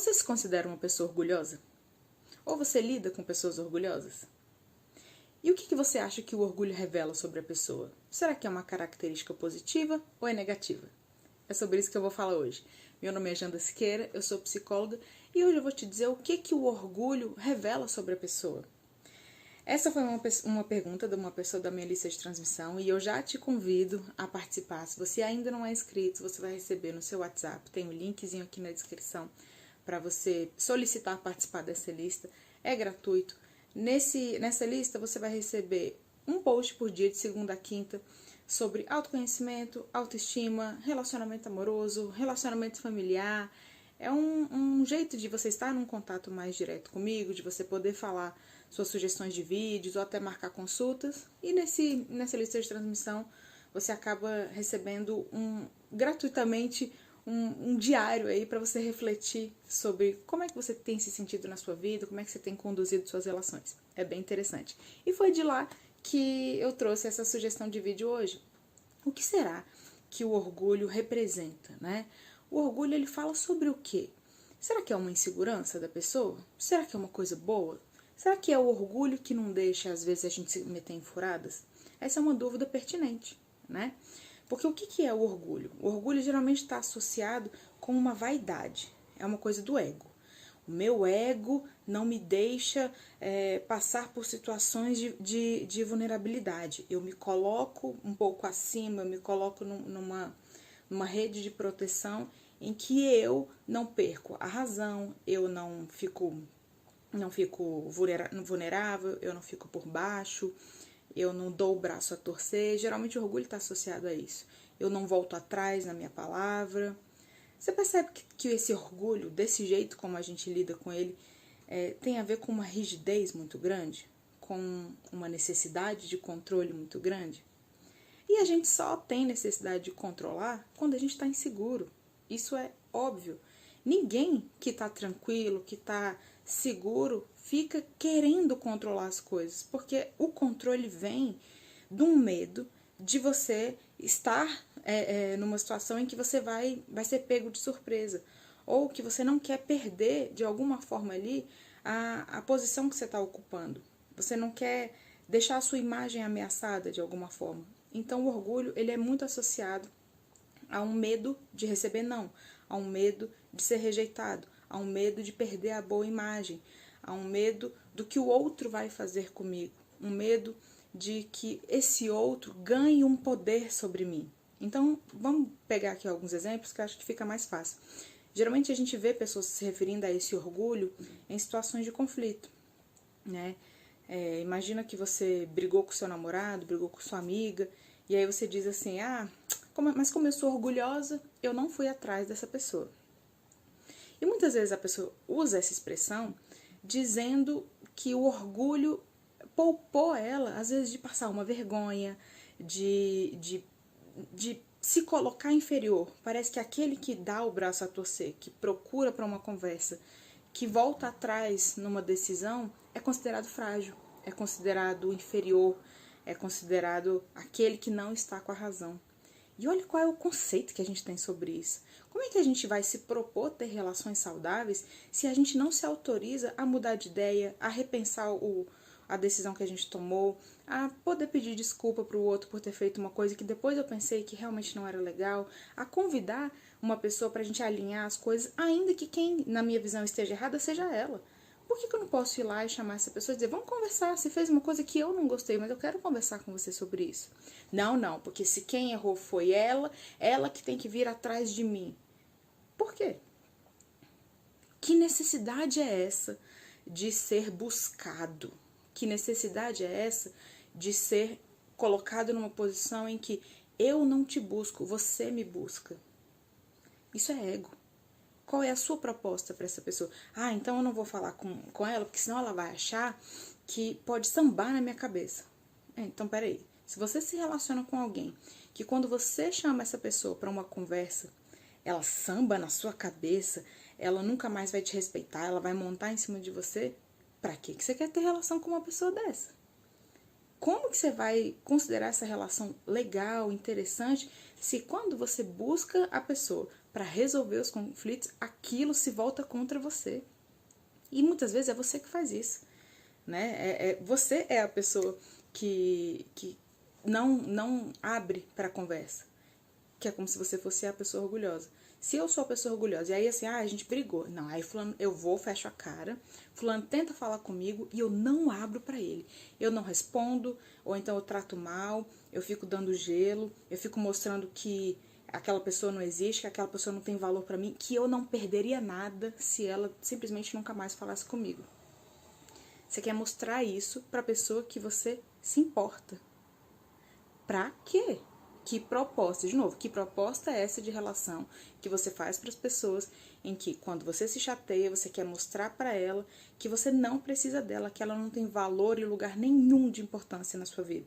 Você se considera uma pessoa orgulhosa? Ou você lida com pessoas orgulhosas? E o que você acha que o orgulho revela sobre a pessoa? Será que é uma característica positiva ou é negativa? É sobre isso que eu vou falar hoje. Meu nome é Janda Siqueira, eu sou psicóloga e hoje eu vou te dizer o que o orgulho revela sobre a pessoa. Essa foi uma pergunta de uma pessoa da minha lista de transmissão e eu já te convido a participar. Se você ainda não é inscrito, você vai receber no seu WhatsApp, tem um linkzinho aqui na descrição para você solicitar participar dessa lista. É gratuito. Nessa lista você vai receber um post por dia, de segunda a quinta, sobre autoconhecimento, autoestima, relacionamento amoroso, relacionamento familiar. É um jeito de você estar num contato mais direto comigo, de você poder falar suas sugestões de vídeos ou até marcar consultas. E nessa lista de transmissão você acaba recebendo gratuitamente um diário aí para você refletir sobre como é que você tem se sentido na sua vida, como é que você tem conduzido suas relações. É bem interessante. E foi de lá que eu trouxe essa sugestão de vídeo hoje. O que será que o orgulho representa, né? O orgulho, ele fala sobre o quê? Será que é uma insegurança da pessoa? Será que é uma coisa boa? Será que é o orgulho que não deixa, às vezes, a gente se meter em furadas? Essa é uma dúvida pertinente, né? Porque o que é o orgulho? O orgulho geralmente está associado com uma vaidade, é uma coisa do ego. O meu ego não me deixa passar por situações de vulnerabilidade. Eu me coloco um pouco acima, eu me coloco numa rede de proteção em que eu não perco a razão, eu não fico vulnerável, eu não fico por baixo, eu não dou o braço a torcer. Geralmente o orgulho está associado a isso. Eu não volto atrás na minha palavra. Você percebe que esse orgulho, desse jeito como a gente lida com ele, tem a ver com uma rigidez muito grande, com uma necessidade de controle muito grande? E a gente só tem necessidade de controlar quando a gente está inseguro. Isso é óbvio. Ninguém que está tranquilo, que está seguro, fica querendo controlar as coisas, porque o controle vem de um medo de você estar numa situação em que você vai ser pego de surpresa, ou que você não quer perder de alguma forma ali a posição que você está ocupando. Você não quer deixar a sua imagem ameaçada de alguma forma. Então o orgulho, ele é muito associado a um medo de receber não, a um medo de ser rejeitado, a um medo de perder a boa imagem, a um medo do que o outro vai fazer comigo, um medo de que esse outro ganhe um poder sobre mim. Então, vamos pegar aqui alguns exemplos que eu acho que fica mais fácil. Geralmente a gente vê pessoas se referindo a esse orgulho em situações de conflito, né? Imagina que você brigou com seu namorado, brigou com sua amiga, e aí você diz assim, mas como eu sou orgulhosa, eu não fui atrás dessa pessoa. E muitas vezes a pessoa usa essa expressão dizendo que o orgulho poupou ela, às vezes, de passar uma vergonha, de se colocar inferior. Parece que aquele que dá o braço a torcer, que procura para uma conversa, que volta atrás numa decisão, é considerado frágil, é considerado inferior, é considerado aquele que não está com a razão. E olha qual é o conceito que a gente tem sobre isso. Como é que a gente vai se propor ter relações saudáveis se a gente não se autoriza a mudar de ideia, a repensar a decisão que a gente tomou, a poder pedir desculpa para o outro por ter feito uma coisa que depois eu pensei que realmente não era legal, a convidar uma pessoa para a gente alinhar as coisas, ainda que quem, na minha visão, esteja errada seja ela. Por que eu não posso ir lá e chamar essa pessoa e dizer, vamos conversar, você fez uma coisa que eu não gostei, mas eu quero conversar com você sobre isso. Não, porque se quem errou foi ela que tem que vir atrás de mim. Por quê? Que necessidade é essa de ser buscado? Que necessidade é essa de ser colocado numa posição em que eu não te busco, você me busca? Isso é ego. Qual é a sua proposta para essa pessoa? Então eu não vou falar com ela, porque senão ela vai achar que pode sambar na minha cabeça. Então, peraí. Se você se relaciona com alguém que quando você chama essa pessoa para uma conversa, ela samba na sua cabeça, ela nunca mais vai te respeitar, ela vai montar em cima de você, pra que você quer ter relação com uma pessoa dessa? Como que você vai considerar essa relação legal, interessante, se quando você busca a pessoa para resolver os conflitos, aquilo se volta contra você? E muitas vezes é você que faz isso, né? Você é a pessoa que não abre para a conversa, que é como se você fosse a pessoa orgulhosa. Se eu sou a pessoa orgulhosa, e aí assim, a gente brigou. Não, aí fulano, eu vou, fecho a cara, fulano tenta falar comigo e eu não abro pra ele. Eu não respondo, ou então eu trato mal, eu fico dando gelo, eu fico mostrando que aquela pessoa não existe, que aquela pessoa não tem valor pra mim, que eu não perderia nada se ela simplesmente nunca mais falasse comigo. Você quer mostrar isso pra pessoa que você se importa. Pra quê? Que proposta, de novo, que proposta é essa de relação que você faz para as pessoas em que quando você se chateia, você quer mostrar para ela que você não precisa dela, que ela não tem valor e lugar nenhum de importância na sua vida?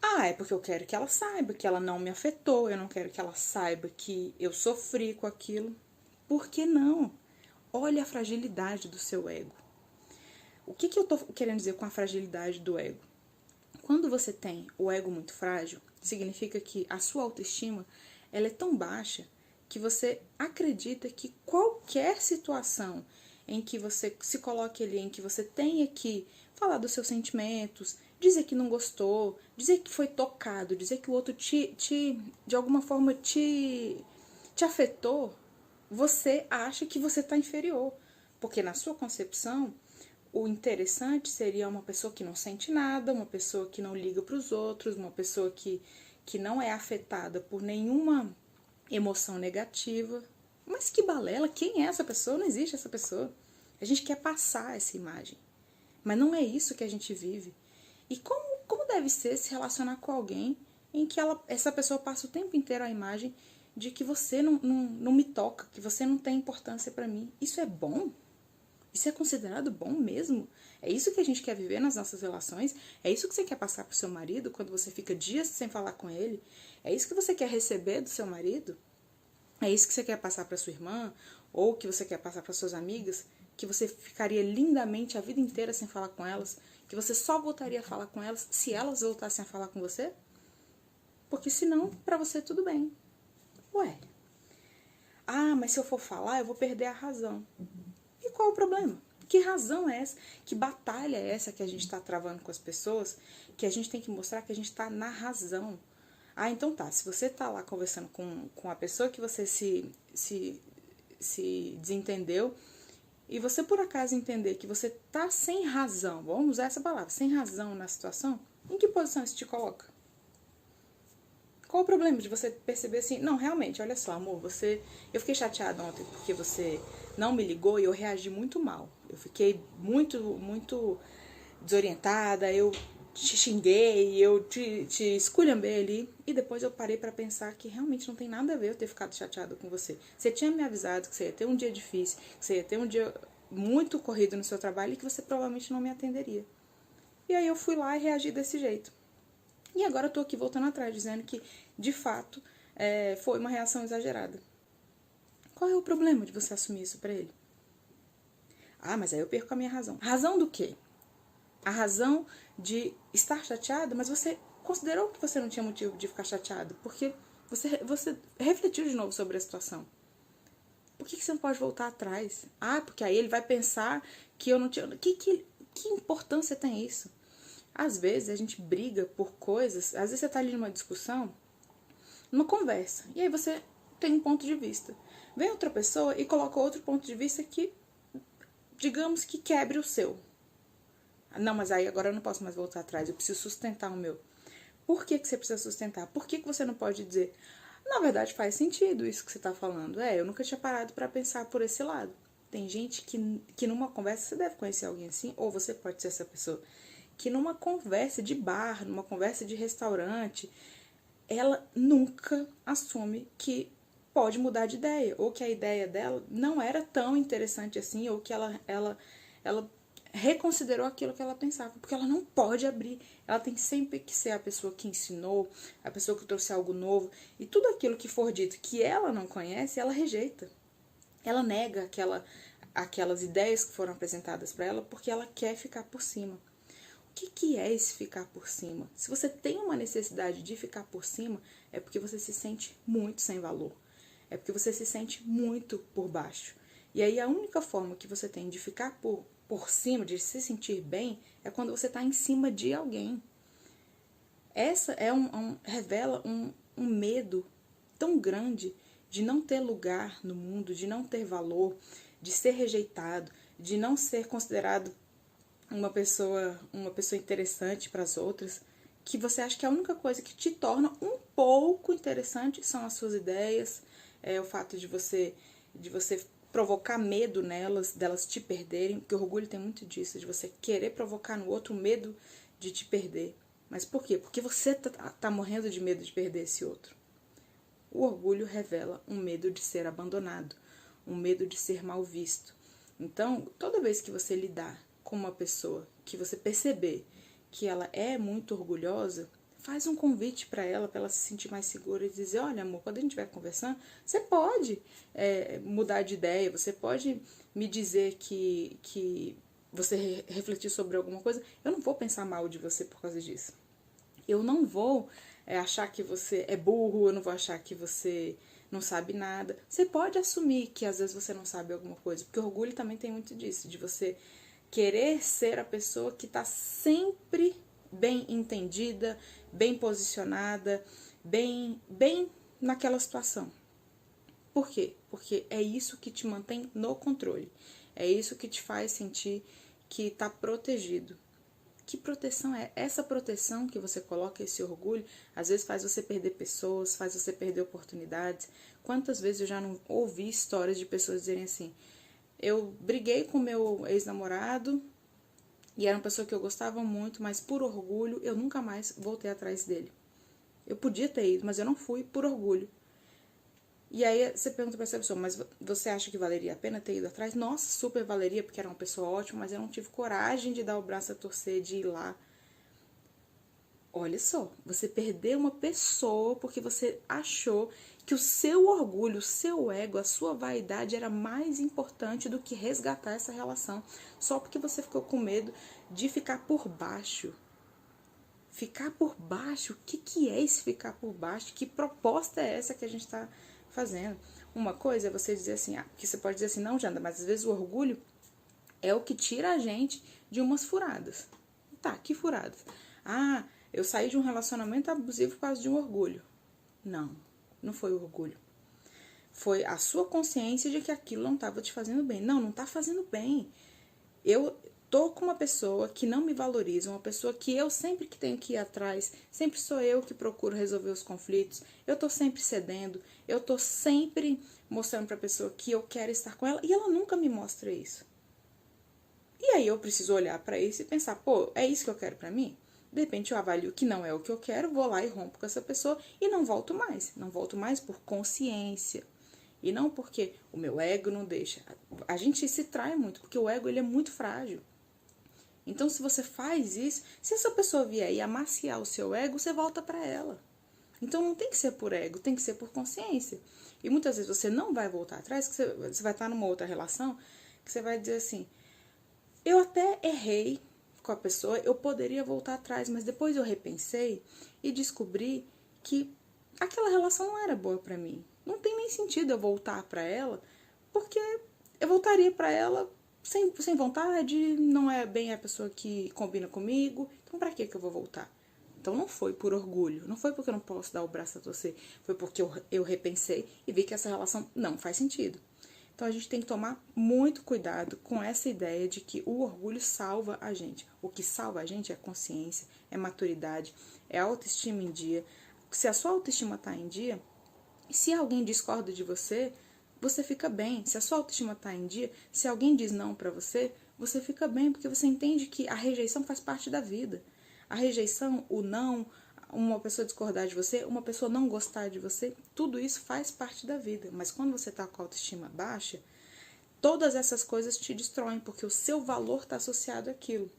Ah, é porque eu quero que ela saiba que ela não me afetou, eu não quero que ela saiba que eu sofri com aquilo. Por que não? Olha a fragilidade do seu ego. O que eu tô querendo dizer com a fragilidade do ego? Quando você tem o ego muito frágil, significa que a sua autoestima ela é tão baixa que você acredita que qualquer situação em que você se coloque ali, em que você tenha que falar dos seus sentimentos, dizer que não gostou, dizer que foi tocado, dizer que o outro de alguma forma te afetou, você acha que você está inferior. Porque na sua concepção, o interessante seria uma pessoa que não sente nada, uma pessoa que não liga para os outros, uma pessoa que não é afetada por nenhuma emoção negativa. Mas que balela, quem é essa pessoa? Não existe essa pessoa. A gente quer passar essa imagem. Mas não é isso que a gente vive. E como deve ser se relacionar com alguém em que essa pessoa passa o tempo inteiro a imagem de que você não me toca, que você não tem importância para mim? Isso é bom? Isso é considerado bom mesmo? É isso que a gente quer viver nas nossas relações? É isso que você quer passar pro seu marido quando você fica dias sem falar com ele? É isso que você quer receber do seu marido? É isso que você quer passar para sua irmã? Ou que você quer passar para suas amigas? Que você ficaria lindamente a vida inteira sem falar com elas? Que você só voltaria a falar com elas se elas voltassem a falar com você? Porque senão, para você tudo bem. Ué. Ah, mas se eu for falar, eu vou perder a razão. E qual o problema? Que razão é essa? Que batalha é essa que a gente está travando com as pessoas? Que a gente tem que mostrar que a gente está na razão. Ah, então tá. Se você tá lá conversando com a pessoa que você se desentendeu e você por acaso entender que você tá sem razão, vamos usar essa palavra, sem razão na situação, em que posição isso te coloca? Qual o problema de você perceber assim, não, realmente, olha só, amor, eu fiquei chateada ontem porque você não me ligou e eu reagi muito mal. Eu fiquei muito desorientada, eu te xinguei, eu te esculhambei ali e depois eu parei pra pensar que realmente não tem nada a ver eu ter ficado chateada com você. Você tinha me avisado que você ia ter um dia difícil, que você ia ter um dia muito corrido no seu trabalho e que você provavelmente não me atenderia. E aí eu fui lá e reagi desse jeito. E agora eu tô aqui voltando atrás, dizendo que, de fato, foi uma reação exagerada. Qual é o problema de você assumir isso pra ele? Ah, mas aí eu perco a minha razão. Razão do quê? A razão de estar chateada, mas você considerou que você não tinha motivo de ficar chateado, porque você refletiu de novo sobre a situação. Por que você não pode voltar atrás? Ah, porque aí ele vai pensar que eu não tinha... Que importância tem isso? Às vezes a gente briga por coisas, às vezes você tá ali numa discussão, numa conversa, e aí você tem um ponto de vista. Vem outra pessoa e coloca outro ponto de vista que, digamos que quebre o seu. Não, mas aí agora eu não posso mais voltar atrás, eu preciso sustentar o meu. Por que você precisa sustentar? Por que você não pode dizer, na verdade faz sentido isso que você tá falando. Eu nunca tinha parado para pensar por esse lado. Tem gente que numa conversa, você deve conhecer alguém assim, ou você pode ser essa pessoa, que numa conversa de bar, numa conversa de restaurante, ela nunca assume que pode mudar de ideia, ou que a ideia dela não era tão interessante assim, ou que ela reconsiderou aquilo que ela pensava, porque ela não pode abrir, ela tem sempre que ser a pessoa que ensinou, a pessoa que trouxe algo novo, e tudo aquilo que for dito que ela não conhece, ela rejeita, ela nega aquelas ideias que foram apresentadas para ela, porque ela quer ficar por cima. que é esse ficar por cima? Se você tem uma necessidade de ficar por cima, é porque você se sente muito sem valor. É porque você se sente muito por baixo. E aí a única forma que você tem de ficar por cima, de se sentir bem, é quando você está em cima de alguém. Essa revela um medo tão grande de não ter lugar no mundo, de não ter valor, de ser rejeitado, de não ser considerado uma pessoa interessante para as outras, que você acha que a única coisa que te torna um pouco interessante são as suas ideias, o fato de você provocar medo nelas, delas te perderem, porque o orgulho tem muito disso, de você querer provocar no outro medo de te perder. Mas por quê? Porque você tá morrendo de medo de perder esse outro. O orgulho revela um medo de ser abandonado, um medo de ser mal visto. Então, toda vez que você lidar com uma pessoa que você perceber que ela é muito orgulhosa, faz um convite para ela se sentir mais segura e dizer, olha amor, quando a gente estiver conversando, você pode mudar de ideia, você pode me dizer que você refletir sobre alguma coisa, eu não vou pensar mal de você por causa disso. Eu não vou achar que você é burro, eu não vou achar que você não sabe nada. Você pode assumir que às vezes você não sabe alguma coisa, porque o orgulho também tem muito disso, de você querer ser a pessoa que está sempre bem entendida, bem posicionada, bem naquela situação. Por quê? Porque é isso que te mantém no controle. É isso que te faz sentir que está protegido. Que proteção é? Essa proteção que você coloca, esse orgulho, às vezes faz você perder pessoas, faz você perder oportunidades. Quantas vezes eu já não ouvi histórias de pessoas dizerem assim, eu briguei com meu ex-namorado e era uma pessoa que eu gostava muito, mas por orgulho eu nunca mais voltei atrás dele. Eu podia ter ido, mas eu não fui por orgulho. E aí você pergunta pra essa pessoa, mas você acha que valeria a pena ter ido atrás? Nossa, super valeria, porque era uma pessoa ótima, mas eu não tive coragem de dar o braço a torcer, de ir lá. Olha só, você perdeu uma pessoa porque você achou que o seu orgulho, o seu ego, a sua vaidade era mais importante do que resgatar essa relação. Só porque você ficou com medo de ficar por baixo. Ficar por baixo? O que é esse ficar por baixo? Que proposta é essa que a gente está fazendo? Uma coisa é você dizer assim, que você pode dizer assim, não, Janda, mas às vezes o orgulho é o que tira a gente de umas furadas. Tá, que furadas? Eu saí de um relacionamento abusivo por causa de um orgulho. Não foi o orgulho. Foi a sua consciência de que aquilo não estava te fazendo bem. Não está fazendo bem. Eu tô com uma pessoa que não me valoriza, uma pessoa que eu sempre que tenho que ir atrás, sempre sou eu que procuro resolver os conflitos, eu tô sempre cedendo, eu tô sempre mostrando pra pessoa que eu quero estar com ela e ela nunca me mostra isso. E aí eu preciso olhar pra isso e pensar, pô, é isso que eu quero pra mim? De repente eu avalio que não é o que eu quero, vou lá e rompo com essa pessoa e não volto mais. Não volto mais por consciência. E não porque o meu ego não deixa. A gente se trai muito, porque o ego ele é muito frágil. Então, se você faz isso, se essa pessoa vier e amaciar o seu ego, você volta para ela. Então, não tem que ser por ego, tem que ser por consciência. E muitas vezes você não vai voltar atrás, que você vai estar numa outra relação, que você vai dizer assim, eu até errei com a pessoa, eu poderia voltar atrás, mas depois eu repensei e descobri que aquela relação não era boa para mim. Não tem nem sentido eu voltar para ela, porque eu voltaria para ela sem vontade, não é bem a pessoa que combina comigo, então pra que eu vou voltar? Então não foi por orgulho, não foi porque eu não posso dar o braço a torcer, foi porque eu repensei e vi que essa relação não faz sentido. Então a gente tem que tomar muito cuidado com essa ideia de que o orgulho salva a gente. O que salva a gente é consciência, é maturidade, é autoestima em dia. Se a sua autoestima está em dia, se alguém discorda de você, você fica bem. Se a sua autoestima está em dia, se alguém diz não para você, você fica bem, porque você entende que a rejeição faz parte da vida. A rejeição, o não, uma pessoa discordar de você, uma pessoa não gostar de você, tudo isso faz parte da vida. Mas quando você está com a autoestima baixa, todas essas coisas te destroem, porque o seu valor está associado àquilo.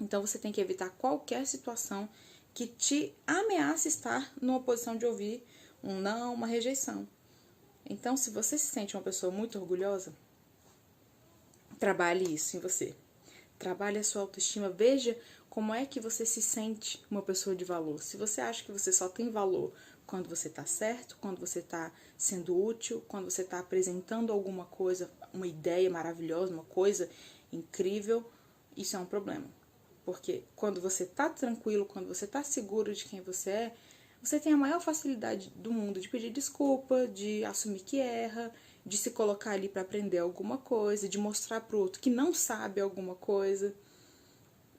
Então você tem que evitar qualquer situação que te ameace estar numa posição de ouvir um não, uma rejeição. Então, se você se sente uma pessoa muito orgulhosa, trabalhe isso em você. Trabalhe a sua autoestima, veja como é que você se sente uma pessoa de valor. Se você acha que você só tem valor quando você está certo, quando você está sendo útil, quando você está apresentando alguma coisa, uma ideia maravilhosa, uma coisa incrível, isso é um problema. Porque quando você está tranquilo, quando você está seguro de quem você é, você tem a maior facilidade do mundo de pedir desculpa, de assumir que erra, de se colocar ali para aprender alguma coisa, de mostrar para o outro que não sabe alguma coisa.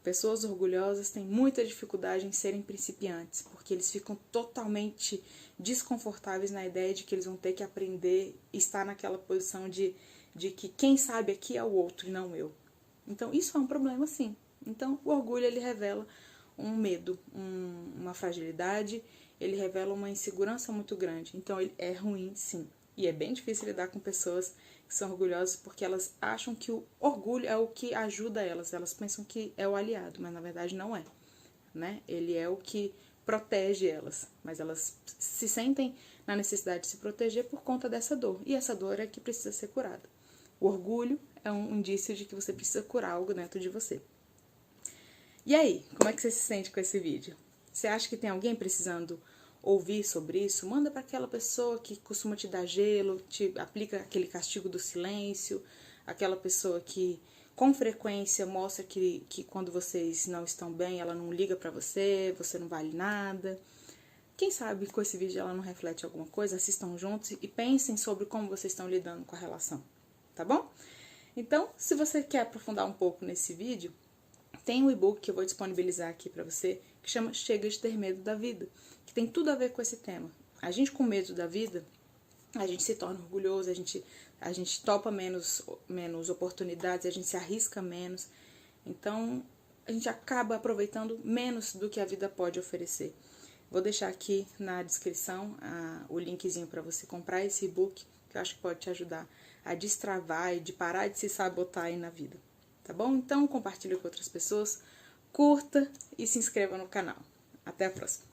Pessoas orgulhosas têm muita dificuldade em serem principiantes, porque eles ficam totalmente desconfortáveis na ideia de que eles vão ter que aprender e estar naquela posição de que quem sabe aqui é o outro e não eu. Então, isso é um problema, sim. Então, o orgulho, ele revela um medo, uma fragilidade, ele revela uma insegurança muito grande. Então, ele é ruim, sim. E é bem difícil lidar com pessoas que são orgulhosas porque elas acham que o orgulho é o que ajuda elas. Elas pensam que é o aliado, mas na verdade não é, né? Ele é o que protege elas, mas elas se sentem na necessidade de se proteger por conta dessa dor. E essa dor é que precisa ser curada. O orgulho é um indício de que você precisa curar algo dentro de você. E aí, como é que você se sente com esse vídeo? Você acha que tem alguém precisando ouvir sobre isso? Manda para aquela pessoa que costuma te dar gelo, te aplica aquele castigo do silêncio, aquela pessoa que com frequência mostra que quando vocês não estão bem, ela não liga para você, você não vale nada. Quem sabe com esse vídeo ela não reflete alguma coisa? Assistam juntos e pensem sobre como vocês estão lidando com a relação, tá bom? Então, se você quer aprofundar um pouco nesse vídeo, tem um e-book que eu vou disponibilizar aqui para você, que chama Chega de Ter Medo da Vida, que tem tudo a ver com esse tema. A gente com medo da vida, a gente se torna orgulhoso, a gente topa menos oportunidades, a gente se arrisca menos. Então, a gente acaba aproveitando menos do que a vida pode oferecer. Vou deixar aqui na descrição o linkzinho para você comprar esse e-book, que eu acho que pode te ajudar a destravar e de parar de se sabotar aí na vida. Tá bom? Então, compartilhe com outras pessoas, curta e se inscreva no canal. Até a próxima!